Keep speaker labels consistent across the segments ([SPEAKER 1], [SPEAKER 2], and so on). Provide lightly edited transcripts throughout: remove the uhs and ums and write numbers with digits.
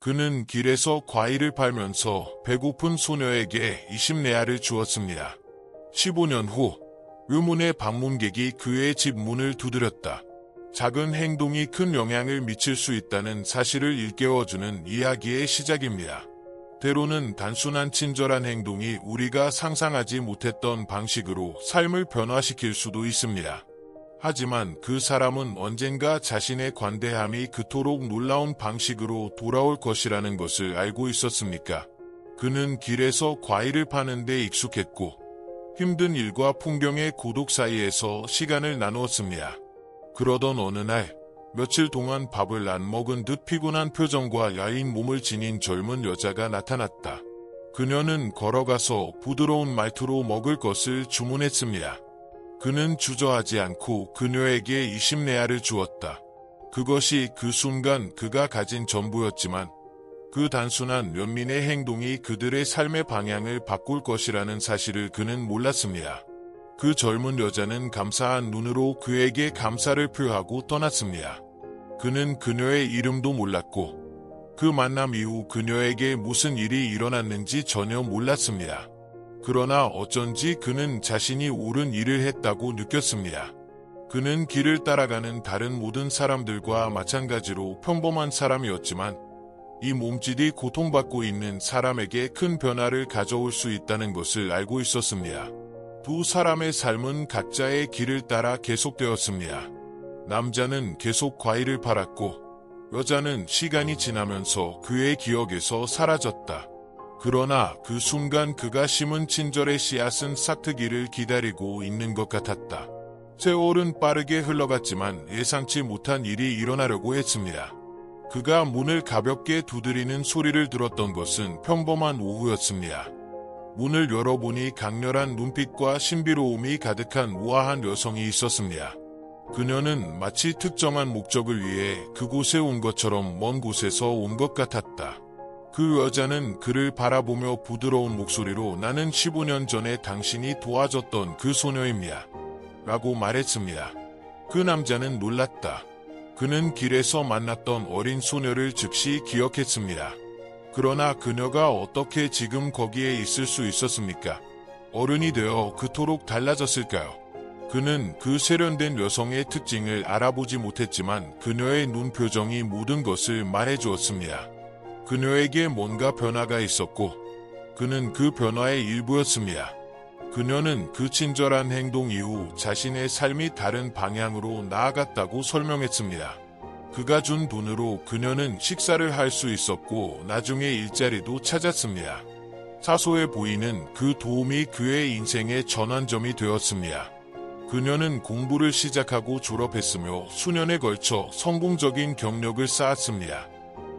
[SPEAKER 1] 그는 길에서 과일을 팔면서 배고픈 소녀에게 20레알을 주었습니다. 15년 후 의문의 방문객이 그의 집 문을 두드렸다. 작은 행동이 큰 영향을 미칠 수 있다는 사실을 일깨워주는 이야기의 시작입니다. 때로는 단순한 친절한 행동이 우리가 상상하지 못했던 방식으로 삶을 변화시킬 수도 있습니다. 하지만 그 사람은 언젠가 자신의 관대함이 그토록 놀라운 방식으로 돌아올 것이라는 것을 알고 있었습니까? 그는 길에서 과일을 파는 데 익숙했고 힘든 일과 풍경의 고독 사이에서 시간을 나누었습니다. 그러던 어느 날 며칠 동안 밥을 안 먹은 듯 피곤한 표정과 야윈 몸을 지닌 젊은 여자가 나타났다. 그녀는 걸어가서 부드러운 말투로 먹을 것을 주문했습니다. 그는 주저하지 않고 그녀에게 20레알을 주었다. 그것이 그 순간 그가 가진 전부였지만 그 단순한 면민의 행동이 그들의 삶의 방향을 바꿀 것이라는 사실을 그는 몰랐습니다. 그 젊은 여자는 감사한 눈으로 그에게 감사를 표하고 떠났습니다. 그는 그녀의 이름도 몰랐고 그 만남 이후 그녀에게 무슨 일이 일어났는지 전혀 몰랐습니다. 그러나 어쩐지 그는 자신이 옳은 일을 했다고 느꼈습니다. 그는 길을 따라가는 다른 모든 사람들과 마찬가지로 평범한 사람이었지만 이 몸짓이 고통받고 있는 사람에게 큰 변화를 가져올 수 있다는 것을 알고 있었습니다. 두 사람의 삶은 각자의 길을 따라 계속되었습니다. 남자는 계속 과일을 팔았고 여자는 시간이 지나면서 그의 기억에서 사라졌다. 그러나 그 순간 그가 심은 친절의 씨앗은 싹트기를 기다리고 있는 것 같았다. 세월은 빠르게 흘러갔지만 예상치 못한 일이 일어나려고 했습니다. 그가 문을 가볍게 두드리는 소리를 들었던 것은 평범한 오후였습니다. 문을 열어보니 강렬한 눈빛과 신비로움이 가득한 우아한 여성이 있었습니다. 그녀는 마치 특정한 목적을 위해 그곳에 온 것처럼 먼 곳에서 온 것 같았다. 그 여자는 그를 바라보며 부드러운 목소리로 나는 15년 전에 당신이 도와줬던 그 소녀입니다. 라고 말했습니다. 그 남자는 놀랐다. 그는 길에서 만났던 어린 소녀를 즉시 기억했습니다. 그러나 그녀가 어떻게 지금 거기에 있을 수 있었습니까? 어른이 되어 그토록 달라졌을까요? 그는 그 세련된 여성의 특징을 알아보지 못했지만 그녀의 눈 표정이 모든 것을 말해주었습니다. 그녀에게 뭔가 변화가 있었고 그는 그 변화의 일부였습니다. 그녀는 그 친절한 행동 이후 자신의 삶이 다른 방향으로 나아갔다고 설명했습니다. 그가 준 돈으로 그녀는 식사를 할 수 있었고 나중에 일자리도 찾았습니다. 사소해 보이는 그 도움이 그의 인생의 전환점이 되었습니다. 그녀는 공부를 시작하고 졸업했으며 수년에 걸쳐 성공적인 경력을 쌓았습니다.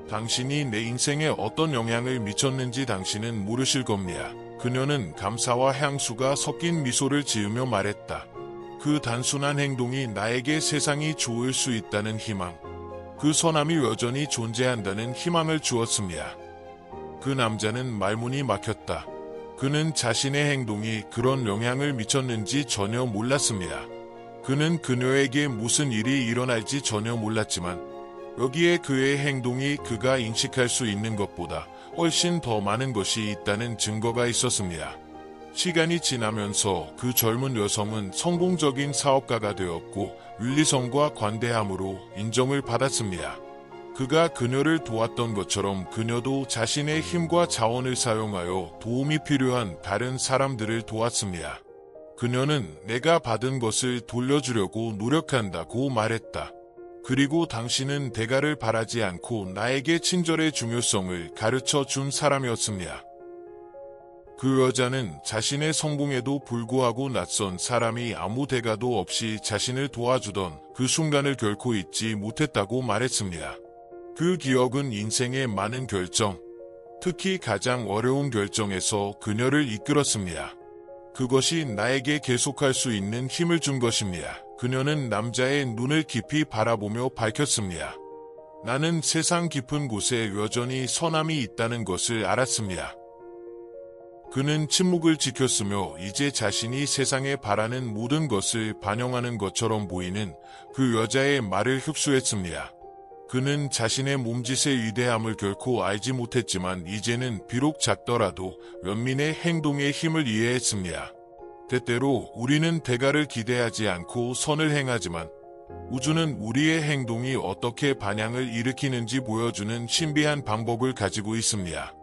[SPEAKER 1] 당신이 내 인생에 어떤 영향을 미쳤는지 당신은 모르실 겁니다. 그녀는 감사와 향수가 섞인 미소를 지으며 말했다. 그 단순한 행동이 나에게 세상이 좋을 수 있다는 희망, 그 선함이 여전히 존재한다는 희망을 주었습니다. 그 남자는 말문이 막혔다. 그는 자신의 행동이 그런 영향을 미쳤는지 전혀 몰랐습니다. 그는 그녀에게 무슨 일이 일어날지 전혀 몰랐지만 여기에 그의 행동이 그가 인식할 수 있는 것보다 훨씬 더 많은 것이 있다는 증거가 있었습니다. 시간이 지나면서 그 젊은 여성은 성공적인 사업가가 되었고 윤리성과 관대함으로 인정을 받았습니다. 그가 그녀를 도왔던 것처럼 그녀도 자신의 힘과 자원을 사용하여 도움이 필요한 다른 사람들을 도왔습니다. 그녀는 내가 받은 것을 돌려주려고 노력한다고 말했다. 그리고 당신은 대가를 바라지 않고 나에게 친절의 중요성을 가르쳐 준 사람이었습니다. 그 여자는 자신의 성공에도 불구하고 낯선 사람이 아무 대가도 없이 자신을 도와주던 그 순간을 결코 잊지 못했다고 말했습니다. 그 기억은 인생의 많은 결정, 특히 가장 어려운 결정에서 그녀를 이끌었습니다. 그것이 나에게 계속할 수 있는 힘을 준 것입니다. 그녀는 남자의 눈을 깊이 바라보며 밝혔습니다. 나는 세상 깊은 곳에 여전히 선함이 있다는 것을 알았습니다. 그는 침묵을 지켰으며 이제 자신이 세상에 바라는 모든 것을 반영하는 것처럼 보이는 그 여자의 말을 흡수했습니다. 그는 자신의 몸짓의 위대함을 결코 알지 못했지만 이제는 비록 작더라도 연민의 행동의 힘을 이해했습니다. 때때로 우리는 대가를 기대하지 않고 선을 행하지만 우주는 우리의 행동이 어떻게 반향을 일으키는지 보여주는 신비한 방법을 가지고 있습니다.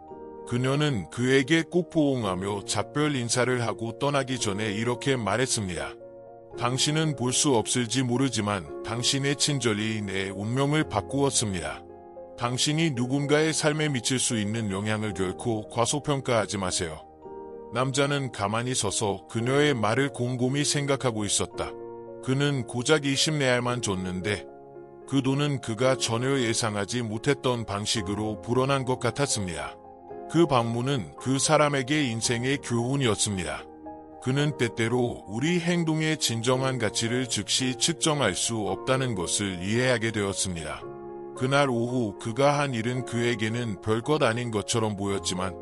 [SPEAKER 1] 그녀는 그에게 꼭 포옹하며 작별 인사를 하고 떠나기 전에 이렇게 말했습니다. 당신은 볼 수 없을지 모르지만 당신의 친절이 내 운명을 바꾸었습니다. 당신이 누군가의 삶에 미칠 수 있는 영향을 결코 과소평가하지 마세요. 남자는 가만히 서서 그녀의 말을 곰곰이 생각하고 있었다. 그는 고작 20레알만 줬는데 그 돈은 그가 전혀 예상하지 못했던 방식으로 불어난 것 같았습니다. 그 방문은 그 사람에게 인생의 교훈이었습니다. 그는 때때로 우리 행동의 진정한 가치를 즉시 측정할 수 없다는 것을 이해하게 되었습니다. 그날 오후 그가 한 일은 그에게는 별것 아닌 것처럼 보였지만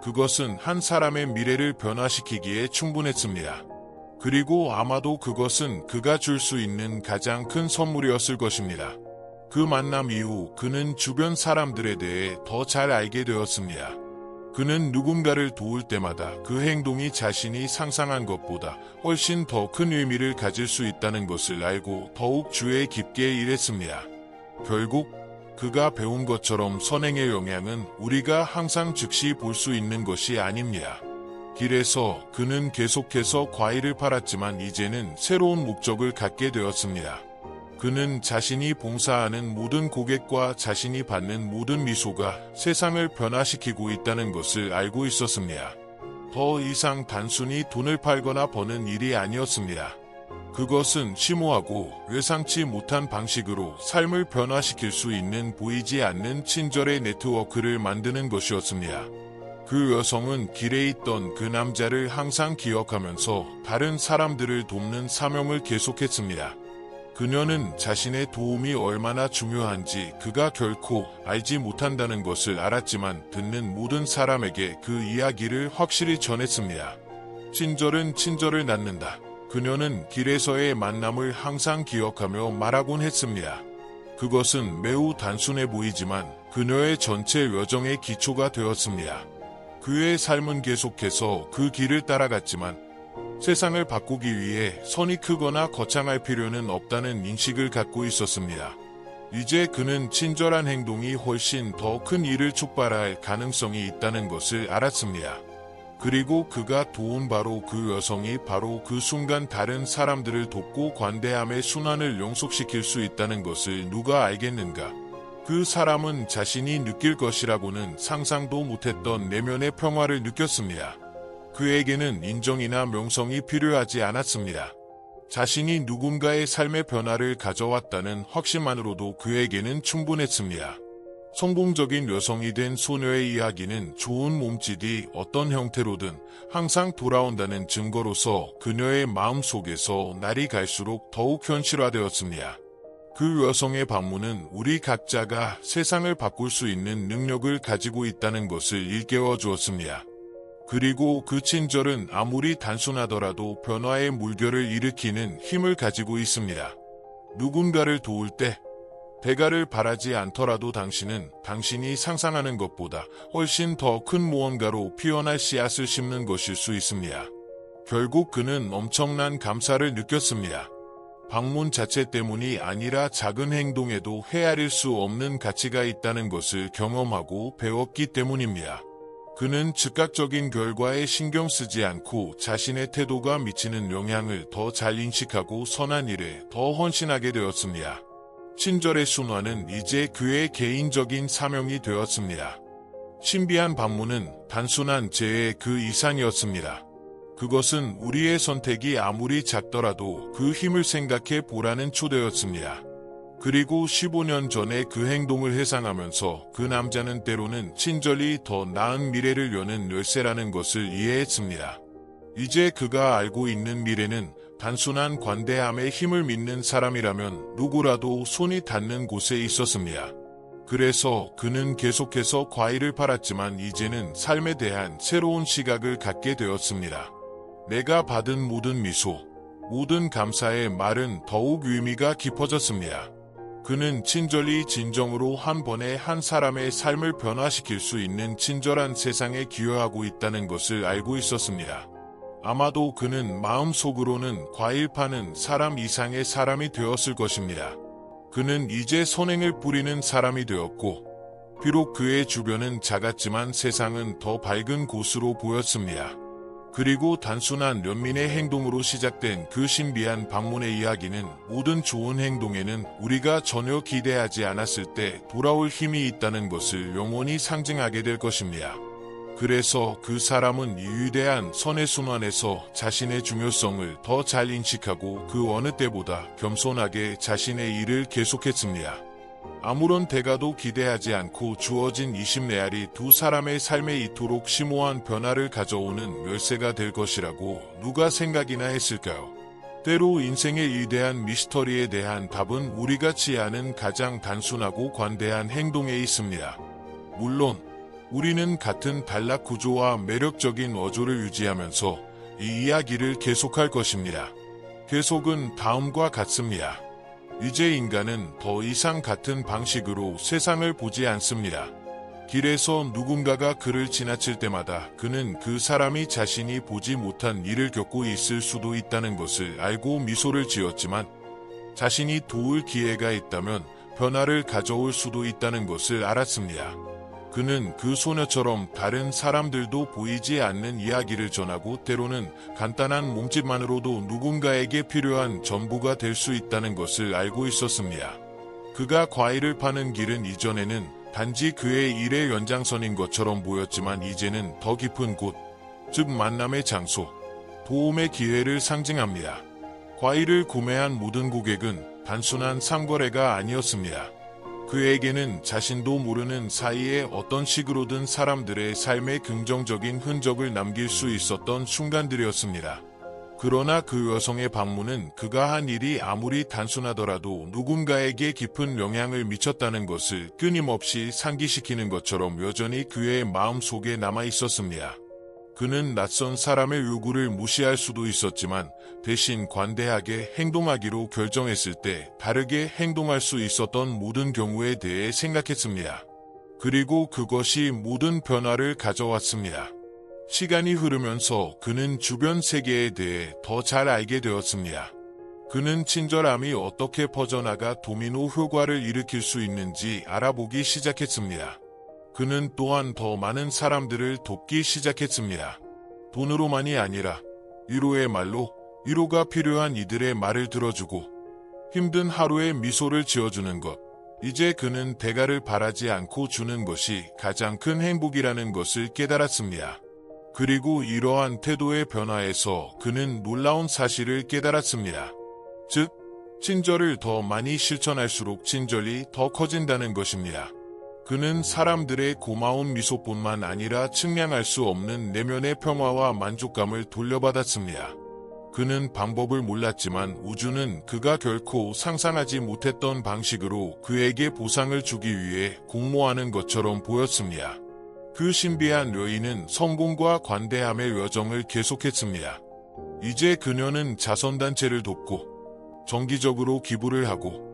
[SPEAKER 1] 그것은 한 사람의 미래를 변화시키기에 충분했습니다. 그리고 아마도 그것은 그가 줄 수 있는 가장 큰 선물이었을 것입니다. 그 만남 이후 그는 주변 사람들에 대해 더 잘 알게 되었습니다. 그는 누군가를 도울 때마다 그 행동이 자신이 상상한 것보다 훨씬 더 큰 의미를 가질 수 있다는 것을 알고 더욱 주의 깊게 일했습니다. 결국 그가 배운 것처럼 선행의 영향은 우리가 항상 즉시 볼 수 있는 것이 아닙니다. 길에서 그는 계속해서 과일을 팔았지만 이제는 새로운 목적을 갖게 되었습니다. 그는 자신이 봉사하는 모든 고객과 자신이 받는 모든 미소가 세상을 변화시키고 있다는 것을 알고 있었습니다. 더 이상 단순히 돈을 팔거나 버는 일이 아니었습니다. 그것은 심오하고 예상치 못한 방식으로 삶을 변화시킬 수 있는 보이지 않는 친절의 네트워크를 만드는 것이었습니다. 그 여성은 길에 있던 그 남자를 항상 기억하면서 다른 사람들을 돕는 사명을 계속했습니다. 그녀는 자신의 도움이 얼마나 중요한지 그가 결코 알지 못한다는 것을 알았지만 듣는 모든 사람에게 그 이야기를 확실히 전했습니다. 친절은 친절을 낳는다. 그녀는 길에서의 만남을 항상 기억하며 말하곤 했습니다. 그것은 매우 단순해 보이지만 그녀의 전체 여정의 기초가 되었습니다. 그의 삶은 계속해서 그 길을 따라갔지만 세상을 바꾸기 위해 선이 크거나 거창할 필요는 없다는 인식을 갖고 있었습니다. 이제 그는 친절한 행동이 훨씬 더 큰 일을 촉발할 가능성이 있다는 것을 알았습니다. 그리고 그가 도운 바로 그 여성이 바로 그 순간 다른 사람들을 돕고 관대함의 순환을 영속시킬 수 있다는 것을 누가 알겠는가? 그 사람은 자신이 느낄 것이라고는 상상도 못했던 내면의 평화를 느꼈습니다. 그에게는 인정이나 명성이 필요하지 않았습니다. 자신이 누군가의 삶의 변화를 가져왔다는 확신만으로도 그에게는 충분했습니다. 성공적인 여성이 된 소녀의 이야기는 좋은 몸짓이 어떤 형태로든 항상 돌아온다는 증거로서 그녀의 마음속에서 날이 갈수록 더욱 현실화되었습니다. 그 여성의 방문은 우리 각자가 세상을 바꿀 수 있는 능력을 가지고 있다는 것을 일깨워 주었습니다. 그리고 그 친절은 아무리 단순하더라도 변화의 물결을 일으키는 힘을 가지고 있습니다. 누군가를 도울 때 대가를 바라지 않더라도 당신은 당신이 상상하는 것보다 훨씬 더 큰 무언가로 피어날 씨앗을 심는 것일 수 있습니다. 결국 그는 엄청난 감사를 느꼈습니다. 방문 자체 때문이 아니라 작은 행동에도 헤아릴 수 없는 가치가 있다는 것을 경험하고 배웠기 때문입니다. 그는 즉각적인 결과에 신경 쓰지 않고 자신의 태도가 미치는 영향을 더 잘 인식하고 선한 일에 더 헌신하게 되었습니다. 친절의 순환은 이제 그의 개인적인 사명이 되었습니다. 신비한 방문은 단순한 재의 그 이상이었습니다. 그것은 우리의 선택이 아무리 작더라도 그 힘을 생각해 보라는 초대였습니다. 그리고 15년 전에 그 행동을 회상하면서 그 남자는 때로는 친절이 더 나은 미래를 여는 열쇠라는 것을 이해했습니다. 이제 그가 알고 있는 미래는 단순한 관대함의 힘을 믿는 사람이라면 누구라도 손이 닿는 곳에 있었습니다. 그래서 그는 계속해서 과일을 팔았지만 이제는 삶에 대한 새로운 시각을 갖게 되었습니다. 내가 받은 모든 미소, 모든 감사의 말은 더욱 의미가 깊어졌습니다. 그는 친절히 진정으로 한 번에 한 사람의 삶을 변화시킬 수 있는 친절한 세상에 기여하고 있다는 것을 알고 있었습니다. 아마도 그는 마음속으로는 과일 파는 사람 이상의 사람이 되었을 것입니다. 그는 이제 선행을 뿌리는 사람이 되었고, 비록 그의 주변은 작았지만 세상은 더 밝은 곳으로 보였습니다. 그리고 단순한 연민의 행동으로 시작된 그 신비한 방문의 이야기는 모든 좋은 행동에는 우리가 전혀 기대하지 않았을 때 돌아올 힘이 있다는 것을 영원히 상징하게 될 것입니다. 그래서 그 사람은 이 위대한 선의 순환에서 자신의 중요성을 더 잘 인식하고 그 어느 때보다 겸손하게 자신의 일을 계속했습니다. 아무런 대가도 기대하지 않고 주어진 20레알이 두 사람의 삶에 이토록 심오한 변화를 가져오는 열쇠가 될 것이라고 누가 생각이나 했을까요? 때로 인생의 위대한 미스터리에 대한 답은 우리가 취하는 가장 단순하고 관대한 행동에 있습니다. 물론 우리는 같은 단락 구조와 매력적인 어조를 유지하면서 이 이야기를 계속할 것입니다. 계속은 다음과 같습니다. 이제 인간은 더 이상 같은 방식으로 세상을 보지 않습니다. 길에서 누군가가 그를 지나칠 때마다 그는 그 사람이 자신이 보지 못한 일을 겪고 있을 수도 있다는 것을 알고 미소를 지었지만, 자신이 도울 기회가 있다면 변화를 가져올 수도 있다는 것을 알았습니다. 그는 그 소녀처럼 다른 사람들도 보이지 않는 이야기를 전하고 때로는 간단한 몸짓만으로도 누군가에게 필요한 전부가 될 수 있다는 것을 알고 있었습니다. 그가 과일을 파는 길은 이전에는 단지 그의 일의 연장선인 것처럼 보였지만 이제는 더 깊은 곳, 즉 만남의 장소, 도움의 기회를 상징합니다. 과일을 구매한 모든 고객은 단순한 상거래가 아니었습니다. 그에게는 자신도 모르는 사이에 어떤 식으로든 사람들의 삶에 긍정적인 흔적을 남길 수 있었던 순간들이었습니다. 그러나 그 여성의 방문은 그가 한 일이 아무리 단순하더라도 누군가에게 깊은 영향을 미쳤다는 것을 끊임없이 상기시키는 것처럼 여전히 그의 마음속에 남아 있었습니다. 그는 낯선 사람의 요구를 무시할 수도 있었지만 대신 관대하게 행동하기로 결정했을 때 다르게 행동할 수 있었던 모든 경우에 대해 생각했습니다. 그리고 그것이 모든 변화를 가져왔습니다. 시간이 흐르면서 그는 주변 세계에 대해 더 잘 알게 되었습니다. 그는 친절함이 어떻게 퍼져나가 도미노 효과를 일으킬 수 있는지 알아보기 시작했습니다. 그는 또한 더 많은 사람들을 돕기 시작했습니다. 돈으로만이 아니라 위로의 말로 위로가 필요한 이들의 말을 들어주고 힘든 하루에 미소를 지어주는 것. 이제 그는 대가를 바라지 않고 주는 것이 가장 큰 행복이라는 것을 깨달았습니다. 그리고 이러한 태도의 변화에서 그는 놀라운 사실을 깨달았습니다. 즉, 친절을 더 많이 실천할수록 친절이 더 커진다는 것입니다. 그는 사람들의 고마운 미소뿐만 아니라 측량할 수 없는 내면의 평화와 만족감을 돌려받았습니다. 그는 방법을 몰랐지만 우주는 그가 결코 상상하지 못했던 방식으로 그에게 보상을 주기 위해 공모하는 것처럼 보였습니다. 그 신비한 여인은 성공과 관대함의 여정을 계속했습니다. 이제 그녀는 자선단체를 돕고 정기적으로 기부를 하고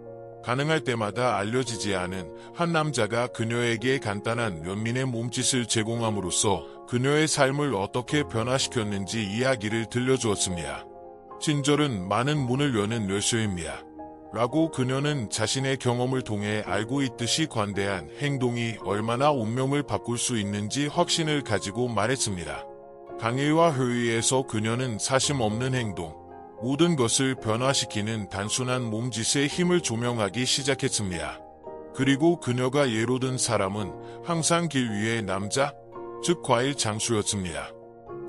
[SPEAKER 1] 가능할 때마다 알려지지 않은 한 남자가 그녀에게 간단한 연민의 몸짓을 제공함으로써 그녀의 삶을 어떻게 변화시켰는지 이야기를 들려주었습니다. 친절은 많은 문을 여는 열쇠입니다. 라고 그녀는 자신의 경험을 통해 알고 있듯이 관대한 행동이 얼마나 운명을 바꿀 수 있는지 확신을 가지고 말했습니다. 강의와 회의에서 그녀는 사심 없는 행동, 모든 것을 변화시키는 단순한 몸짓에 힘을 조명하기 시작했습니다. 그리고 그녀가 예로 든 사람은 항상 길 위의 남자, 즉 과일 장수였습니다.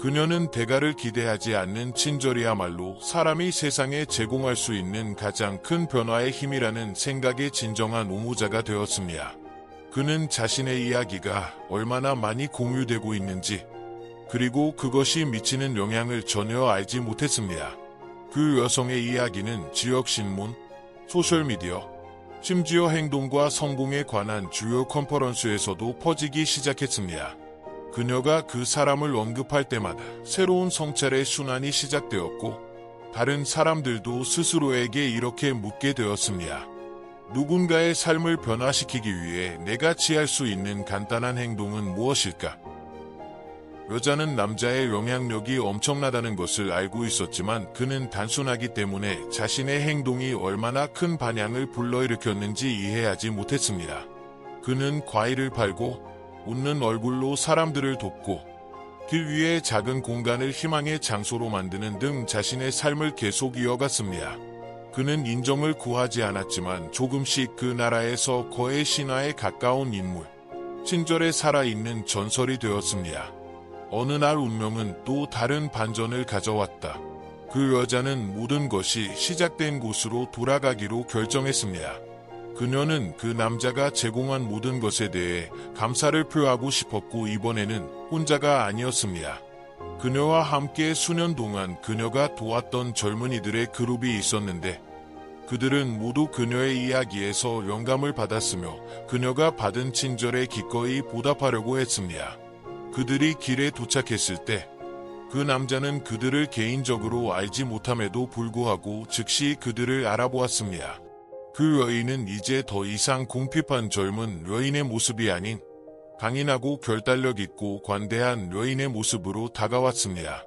[SPEAKER 1] 그녀는 대가를 기대하지 않는 친절이야말로 사람이 세상에 제공할 수 있는 가장 큰 변화의 힘이라는 생각의 진정한 옹호자가 되었습니다. 그는 자신의 이야기가 얼마나 많이 공유되고 있는지, 그리고 그것이 미치는 영향을 전혀 알지 못했습니다. 그 여성의 이야기는 지역신문, 소셜미디어, 심지어 행동과 성공에 관한 주요 컨퍼런스에서도 퍼지기 시작했습니다. 그녀가 그 사람을 언급할 때마다 새로운 성찰의 순환이 시작되었고 다른 사람들도 스스로에게 이렇게 묻게 되었습니다. 누군가의 삶을 변화시키기 위해 내가 취할 수 있는 간단한 행동은 무엇일까? 여자는 남자의 영향력이 엄청나다는 것을 알고 있었지만 그는 단순하기 때문에 자신의 행동이 얼마나 큰 반향을 불러일으켰는지 이해하지 못했습니다. 그는 과일을 팔고 웃는 얼굴로 사람들을 돕고 길 위에 작은 공간을 희망의 장소로 만드는 등 자신의 삶을 계속 이어갔습니다. 그는 인정을 구하지 않았지만 조금씩 그 나라에서 거의 신화에 가까운 인물, 친절에 살아있는 전설이 되었습니다. 어느 날 운명은 또 다른 반전을 가져왔다. 그 여자는 모든 것이 시작된 곳으로 돌아가기로 결정했습니다. 그녀는 그 남자가 제공한 모든 것에 대해 감사를 표하고 싶었고 이번에는 혼자가 아니었습니다. 그녀와 함께 수년 동안 그녀가 도왔던 젊은이들의 그룹이 있었는데 그들은 모두 그녀의 이야기에서 영감을 받았으며 그녀가 받은 친절에 기꺼이 보답하려고 했습니다. 그들이 길에 도착했을 때 그 남자는 그들을 개인적으로 알지 못함에도 불구하고 즉시 그들을 알아보았습니다. 그 여인은 이제 더 이상 궁핍한 젊은 여인의 모습이 아닌 강인하고 결단력 있고 관대한 여인의 모습으로 다가왔습니다.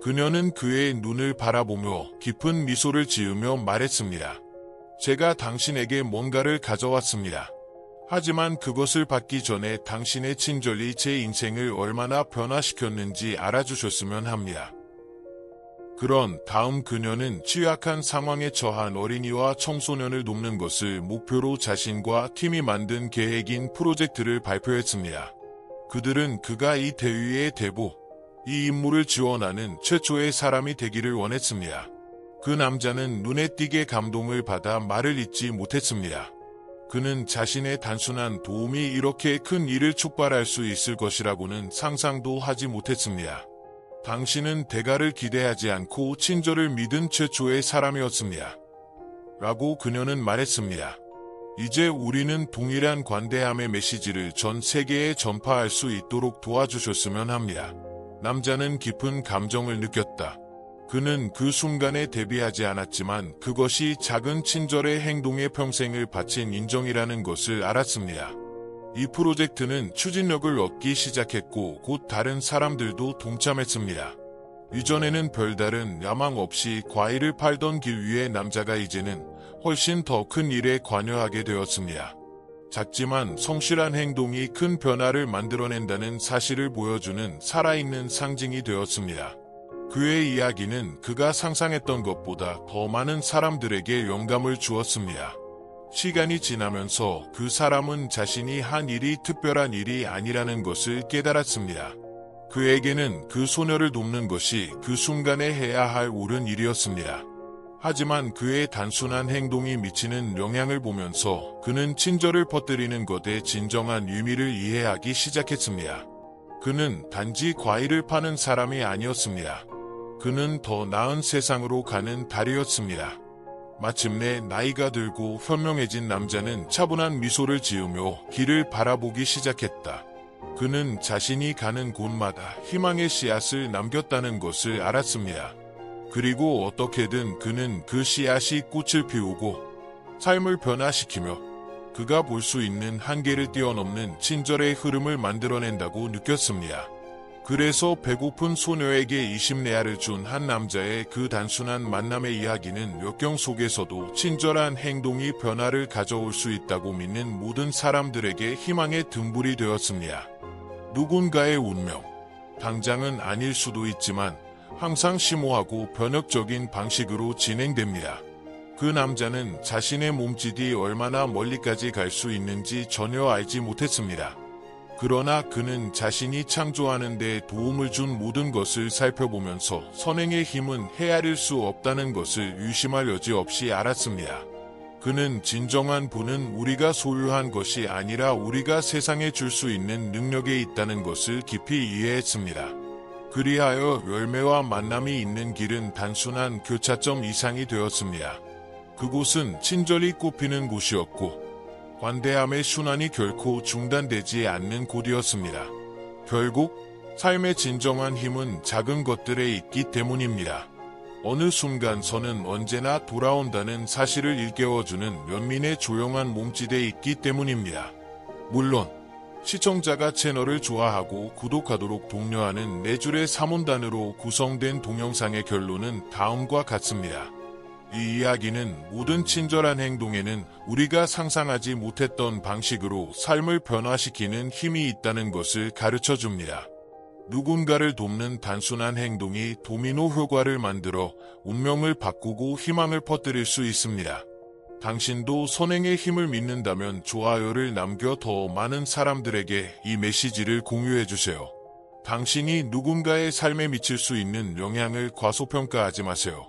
[SPEAKER 1] 그녀는 그의 눈을 바라보며 깊은 미소를 지으며 말했습니다. 제가 당신에게 뭔가를 가져왔습니다. 하지만 그것을 받기 전에 당신의 친절이 제 인생을 얼마나 변화시켰는지 알아주셨으면 합니다. 그런 다음 그녀는 취약한 상황에 처한 어린이와 청소년을 돕는 것을 목표로 자신과 팀이 만든 계획인 프로젝트를 발표했습니다. 그들은 그가 이 대위의 대보, 이 임무를 지원하는 최초의 사람이 되기를 원했습니다. 그 남자는 눈에 띄게 감동을 받아 말을 잇지 못했습니다. 그는 자신의 단순한 도움이 이렇게 큰 일을 촉발할 수 있을 것이라고는 상상도 하지 못했습니다. 당신은 대가를 기대하지 않고 친절을 믿은 최초의 사람이었습니다. 라고 그녀는 말했습니다. 이제 우리는 동일한 관대함의 메시지를 전 세계에 전파할 수 있도록 도와주셨으면 합니다. 남자는 깊은 감정을 느꼈다. 그는 그 순간에 대비하지 않았지만 그것이 작은 친절의 행동에 평생을 바친 인정이라는 것을 알았습니다. 이 프로젝트는 추진력을 얻기 시작했고 곧 다른 사람들도 동참했습니다. 이전에는 별다른 야망 없이 과일을 팔던 길 위의 남자가 이제는 훨씬 더 큰 일에 관여하게 되었습니다. 작지만 성실한 행동이 큰 변화를 만들어낸다는 사실을 보여주는 살아있는 상징이 되었습니다. 그의 이야기는 그가 상상했던 것보다 더 많은 사람들에게 영감을 주었습니다. 시간이 지나면서 그 사람은 자신이 한 일이 특별한 일이 아니라는 것을 깨달았습니다. 그에게는 그 소녀를 돕는 것이 그 순간에 해야 할 옳은 일이었습니다. 하지만 그의 단순한 행동이 미치는 영향을 보면서 그는 친절을 퍼뜨리는 것의 진정한 의미를 이해하기 시작했습니다. 그는 단지 과일을 파는 사람이 아니었습니다. 그는 더 나은 세상으로 가는 달이었습니다. 마침내 나이가 들고 현명해진 남자는 차분한 미소를 지으며 길을 바라보기 시작했다. 그는 자신이 가는 곳마다 희망의 씨앗을 남겼다는 것을 알았습니다. 그리고 어떻게든 그는 그 씨앗이 꽃을 피우고 삶을 변화시키며 그가 볼 수 있는 한계를 뛰어넘는 친절의 흐름을 만들어낸다고 느꼈습니다. 그래서 배고픈 소녀에게 20레아를 준 한 남자의 그 단순한 만남의 이야기는 역경 속에서도 친절한 행동이 변화를 가져올 수 있다고 믿는 모든 사람들에게 희망의 등불이 되었습니다. 누군가의 운명, 당장은 아닐 수도 있지만 항상 심오하고 변혁적인 방식으로 진행됩니다. 그 남자는 자신의 몸짓이 얼마나 멀리까지 갈 수 있는지 전혀 알지 못했습니다. 그러나 그는 자신이 창조하는 데 도움을 준 모든 것을 살펴보면서 선행의 힘은 헤아릴 수 없다는 것을 의심할 여지 없이 알았습니다. 그는 진정한 부는 우리가 소유한 것이 아니라 우리가 세상에 줄 수 있는 능력에 있다는 것을 깊이 이해했습니다. 그리하여 열매와 만남이 있는 길은 단순한 교차점 이상이 되었습니다. 그곳은 친절이 꽃피는 곳이었고 관대함의 순환이 결코 중단되지 않는 곳이었습니다. 결국 삶의 진정한 힘은 작은 것들에 있기 때문입니다. 어느 순간 선은 언제나 돌아온다는 사실을 일깨워주는 연민의 조용한 몸짓에 있기 때문입니다. 물론 시청자가 채널을 좋아하고 구독하도록 독려하는 4줄의 사문단으로 구성된 동영상의 결론은 다음과 같습니다. 이 이야기는 모든 친절한 행동에는 우리가 상상하지 못했던 방식으로 삶을 변화시키는 힘이 있다는 것을 가르쳐줍니다. 누군가를 돕는 단순한 행동이 도미노 효과를 만들어 운명을 바꾸고 희망을 퍼뜨릴 수 있습니다. 당신도 선행의 힘을 믿는다면 좋아요를 남겨 더 많은 사람들에게 이 메시지를 공유해주세요. 당신이 누군가의 삶에 미칠 수 있는 영향을 과소평가하지 마세요.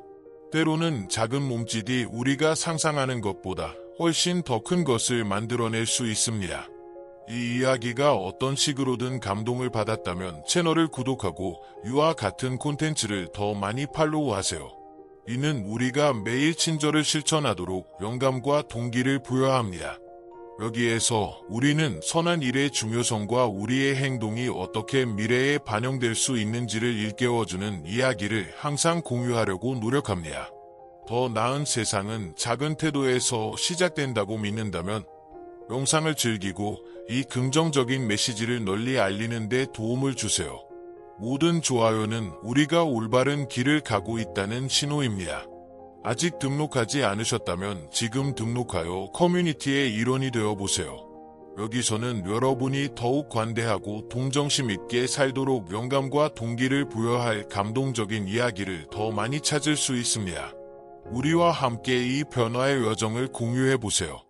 [SPEAKER 1] 때로는 작은 몸짓이 우리가 상상하는 것보다 훨씬 더 큰 것을 만들어낼 수 있습니다. 이 이야기가 어떤 식으로든 감동을 받았다면 채널을 구독하고 이와 같은 콘텐츠를 더 많이 팔로우하세요. 이는 우리가 매일 친절을 실천하도록 영감과 동기를 부여합니다. 여기에서 우리는 선한 일의 중요성과 우리의 행동이 어떻게 미래에 반영될 수 있는지를 일깨워주는 이야기를 항상 공유하려고 노력합니다. 더 나은 세상은 작은 태도에서 시작된다고 믿는다면 영상을 즐기고 이 긍정적인 메시지를 널리 알리는 데 도움을 주세요. 모든 좋아요는 우리가 올바른 길을 가고 있다는 신호입니다. 아직 등록하지 않으셨다면 지금 등록하여 커뮤니티의 일원이 되어보세요. 여기서는 여러분이 더욱 관대하고 동정심 있게 살도록 영감과 동기를 부여할 감동적인 이야기를 더 많이 찾을 수 있습니다. 우리와 함께 이 변화의 여정을 공유해보세요.